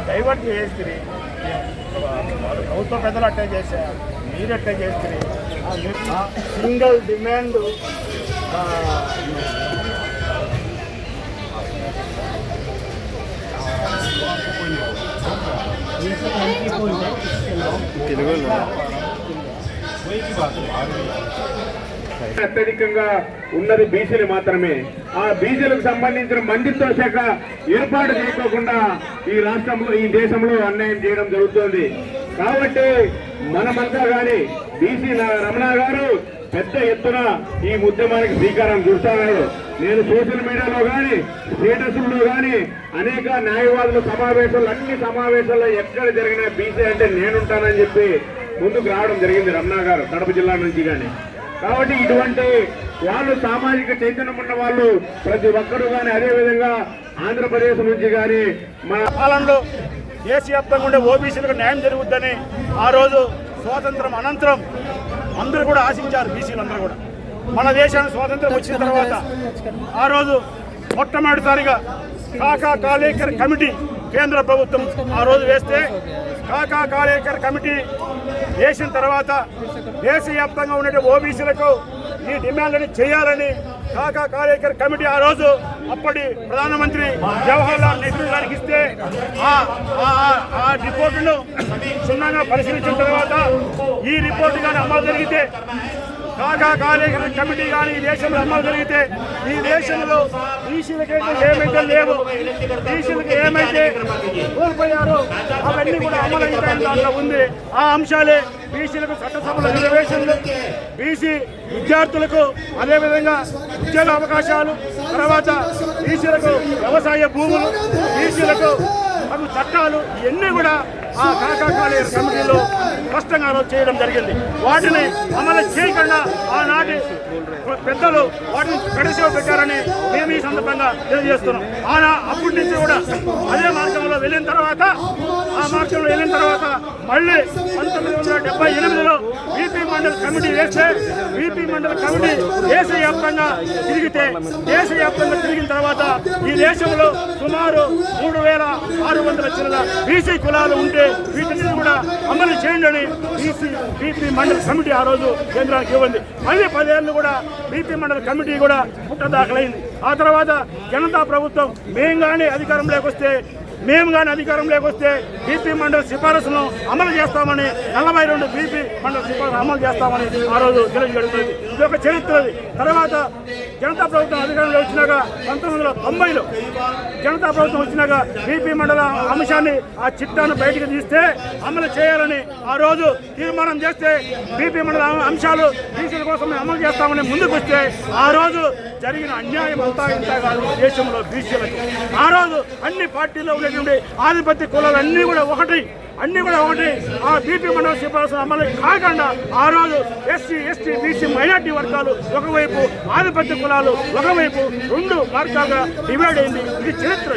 Divert చేస్తుంది ప్రభుత్వ పెద్దలు అట్టే చేశారు, మీరు అట్టే చేస్తుంది. సింగిల్ డిమాండ్ అత్యధికంగా ఉన్నది బీసీలు మాత్రమే. ఆ బీసీలకు సంబంధించిన మంత్రిత్వ శాఖ ఏర్పాటు చేయకోకుండా ఈ రాష్ట్రంలో ఈ దేశంలో అన్యాయం చేయడం జరుగుతోంది. కాబట్టి మనమంతా కానీ బీసీ రమణ గారు పెద్ద ఎత్తున ఈ ఉద్యమానికి శ్రీకారం చుడుతున్నారు. నేను సోషల్ మీడియాలో కానీ స్టేటస్లో కానీ అనేక న్యాయవాదుల సమావేశాలు, అన్ని సమావేశాల్లో ఎక్కడ జరిగిన బీసీ అంటే నేనుంటానని చెప్పి ముందుకు రావడం జరిగింది రమణ గారు కడప జిల్లా నుంచి. కానీ కాబట్టి ఇటువంటి వాళ్ళు సామాజిక చైతన్యం ఉన్న వాళ్ళు ప్రతి ఒక్కరూ కానీ, అదేవిధంగా ఆంధ్రప్రదేశ్ నుంచి కానీ మన పాలనలో దేశవ్యాప్తంగా ఉండే ఓబీసీలకు న్యాయం జరుగుద్దని ఆ రోజు స్వాతంత్రం అనంతరం అందరూ కూడా ఆశించారు. బీసీలందరూ కూడా మన దేశానికి స్వాతంత్రం వచ్చిన తర్వాత ఆ రోజు మొట్టమొదటిసారిగా కాకా కాలేకర్ కమిటీ కేంద్ర ప్రభుత్వం ఆ రోజు వేస్తే, కాకా కాలేకర్ కమిటీ వేసిన తర్వాత దేశవ్యాప్తంగా ఉండే ఓబీసీలకు ఈ డిమాండ్లని చేయాలని కాకా కాలేకర్ కమిటీ ఆ రోజు అప్పటి ప్రధానమంత్రి జవహర్లాల్ నెహ్రూ గారికి ఇస్తే ఆ రిపోర్టును క్షుణ్ణంగా పరిశీలించిన తర్వాత ఈ రిపోర్టు కానీ అమలు జరిగితే, కాకా కాలేకర్ కమిటీ కానీ ఈ దేశంలో అమలు జరిగితే, ఈ దేశంలో బీసీలకైతే ఏమైతే లేవు, బీసీలకు ఏమైతే కోల్పోయారో అవన్నీ కూడా అమలు అవుతాయని దాంట్లో ఉంది. ఆ అంశాలే బీసీలకు చట్టసభల రిజర్వేషన్లు, బీసీ విద్యార్థులకు అదేవిధంగా ఉద్యోగ అవకాశాలు, తర్వాత బీసీలకు వ్యవసాయ భూములు, బీసీలకు చట్టాలు, ఇవన్నీ కూడా ఆ కాకా కాలేకర్ కమిటీలో స్పష్టంగా చేయడం జరిగింది. వాటిని అమలు చేయకుండా ఆనాటి పెద్దలు వాటిని పెడసేవ పెట్టారని మేము ఈ సందర్భంగా తెలియజేస్తున్నాం. అప్పటి నుంచి కూడా అదే మార్గంలో వెళ్ళిన తర్వాత మళ్ళీ 1978లో బీపీ మండల్ కమిటీ వేస్తే, బీపీ మండల్ కమిటీ దేశవ్యాప్తంగా తిరిగిన తర్వాత ఈ దేశంలో సుమారు 3600 చిల్లర బీసీ కులాలు ఉంటే వీటిని కూడా అమలు చేయండి బీపీ మండల్ కమిటీ ఆ రోజు కేంద్రానికి ఇవ్వండి. మళ్ళీ 10 ఏళ్ళు కూడా బీపీ మండల్ కమిటీ కూడా పుట్ట దాఖలైంది. ఆ తర్వాత జనతా ప్రభుత్వం మేము కానీ అధికారంలోకి వస్తే బీపీ మండల్ సిఫారసును అమలు చేస్తామని, 42 బీపీ మండల్ సిఫారసు అమలు చేస్తామని ఆ రోజు తెలియజేయబడింది. ఇది ఒక చరిత్ర. తర్వాత జనతా ప్రభుత్వం అధికారంలో వచ్చినాక 1990లో జనతా ప్రభుత్వం వచ్చినాక బీపీ మండల అంశాన్ని ఆ చిట్టాను బయటకు తీస్తే అమలు చేయాలని ఆ రోజు తీర్మానం చేస్తే, బీపీ మండల అంశాలు బీసీల కోసం అమలు చేస్తామని ముందుకు వస్తే, ఆ రోజు జరిగిన అన్యాయం అంతా ఇంత కాదు దేశంలో బీసీలకు. ఆ రోజు అన్ని పార్టీల్లో ఉండేటువంటి ఆధిపత్య కులాలు అన్నీ కూడా ఒకటి. ఆ బీపీ మండల సిఫారసు అమలు కాకుండా ఆ రోజు ఎస్సీ, ఎస్టీ, బీసీ, మైనార్టీ వర్గాలు ఒకవైపు, ఆధిపత్య కులాలు ఒకవైపు 2 మార్గాలుగా డివైడ్ అయింది. ఇది చరిత్ర.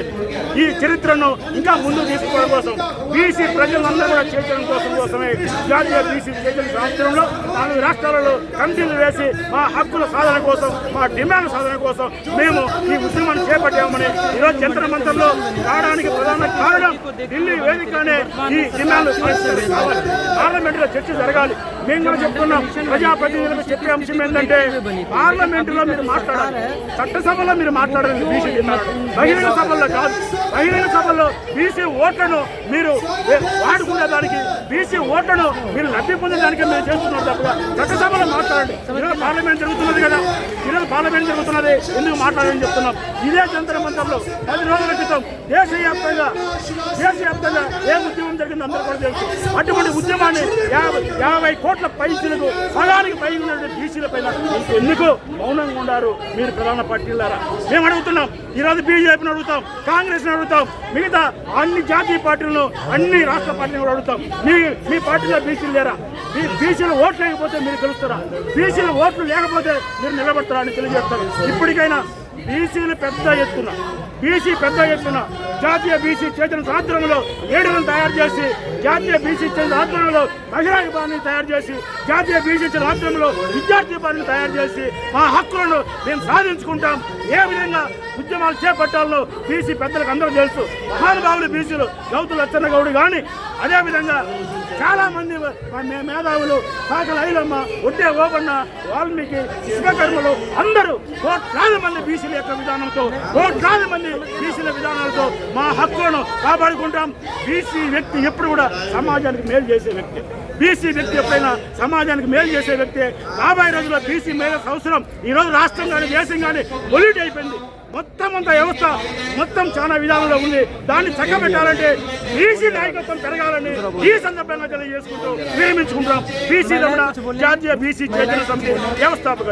ఈ చరిత్రను ఇంకా ముందుకు తీసుకోవడం కోసం బీసీ ప్రజలందరూ కూడా చేయడం కోసమే జాతీయ బీసీ చైతన్య సంవత్సరంలో 4 రాష్ట్రాలలో కమిటీలు వేసి మా హక్కుల సాధన కోసం, మా డిమాండ్ సాధన కోసం మేము ఈ ఉద్యమాన్ని చేపట్టామని ఈరోజు జంతర్ మంతర్లో రావడానికి ప్రధాన కారణం ఢిల్లీ వేదికనే ఈ డిమాండ్ కావాలి. పార్లమెంటులో చర్చ జరగాలి. మేము కూడా చెప్తున్నాం, ప్రజాప్రతినిధులకు చెప్పే అంశం ఏంటంటే, పార్లమెంటులో మీరు మాట్లాడాలి, చట్టసభలో మీరు మాట్లాడాలి. బీసీ డిమాండ్ బహిరంగ సభల్లో కాదు. బహిరంగ సభల్లో బీసీ ఓట్లను మీరు వాడుకునేదానికి, బీసీ ఓట్లను మీరు లబ్ధి పొందేదానికి మేము చేస్తున్నారు తప్పగా చట్టసభలో మాట్లాడండి. ఈరోజు పార్లమెంట్ జరుగుతున్నది కదా, ఎందుకు మాట్లాడాలని చెప్తున్నాం. ఇదే జంతర్ మంతర్లో 10 రోజుల క్రితం దేశవ్యాప్తంగా ఏ ఉద్యమం జరిగిందో అందరూ కూడా తెలుసు. అటువంటి ఉద్యమాన్ని 50 కోట్ల పైసలకు సగానికి పై ఉన్న బీసీల పైన ఎందుకు మౌనంగా ఉన్నారు మీరు ప్రధాన పార్టీలారా? మేము అడుగుతున్నాం. ఈరోజు బీజేపీని అడుగుతాం, కాంగ్రెస్ని అడుగుతాం, మిగతా అన్ని జాతీయ పార్టీలను, అన్ని రాష్ట్ర పార్టీలను కూడా అడుగుతాం. మీ పార్టీలో బీసీలు లేరా? బీసీలు ఓట్లు లేకపోతే మీరు గెలుస్తారా? బీసీలు ఓట్లు లేకపోతే మీరు నిలబడతారా అని తెలియజేస్తారు. ఇప్పటికైనా బీసీ పెద్ద ఎత్తున జాతీయ బీసీ చేతన ఆధ్వర్యంలో వేడుకలను తయారు చేసి జాతీయ బీసీ చేతన ఆధ్వర్యంలో మహిళా విభాగాన్ని తయారు చేసి జాతీయ బీసీ చేతన ఆధ్వర్యంలో విద్యార్థి విభాగాన్ని తయారు చేసి మా హక్కులను మేము సాధించుకుంటాం. ఏ విధంగా ఉద్యమాలు చేపట్టాలో బీసీ పెద్దలకు అందరూ తెలుసు. మహానుభావులు బీసీలు గౌతు లచ్చన్న గౌడ్ కానీ అదేవిధంగా చాలా మంది మేధావులు సాకల ఐలమ్మ, ఒడ్డే ఓబన్న, వాల్మీకి, విశ్వకర్మలు అందరూ కోట్లాది మంది బీసీల యొక్క విధానంతో కోట్లాది మంది బీసీల విధానాలతో మా హక్కులను కాపాడుకుంటాం. బీసీ వ్యక్తి ఎప్పుడు కూడా సమాజానికి మేలు చేసే వ్యక్తి. బీసీ వ్యక్తి ఎప్పుడైనా సమాజానికి మేలు చేసే వ్యక్తి. రాబోయే రోజుల్లో బీసీ మేలు అవసరం. ఈరోజు రాష్ట్రం కానీ దేశం కానీ పొల్యూట్ అయిపోయింది. మొత్తం అంతా వ్యవస్థ మొత్తం చాలా విధానంలో ఉంది. దాన్ని చక్కబెట్టాలంటే బీసీ నాయకత్వం పెరగాలని ఈ సందర్భంగా తెలియజేసుకుంటూ విరమించుకుంటాం. బీసీ జాతీయ బీసీ చైతన్య సమితి వ్యవస్థాపక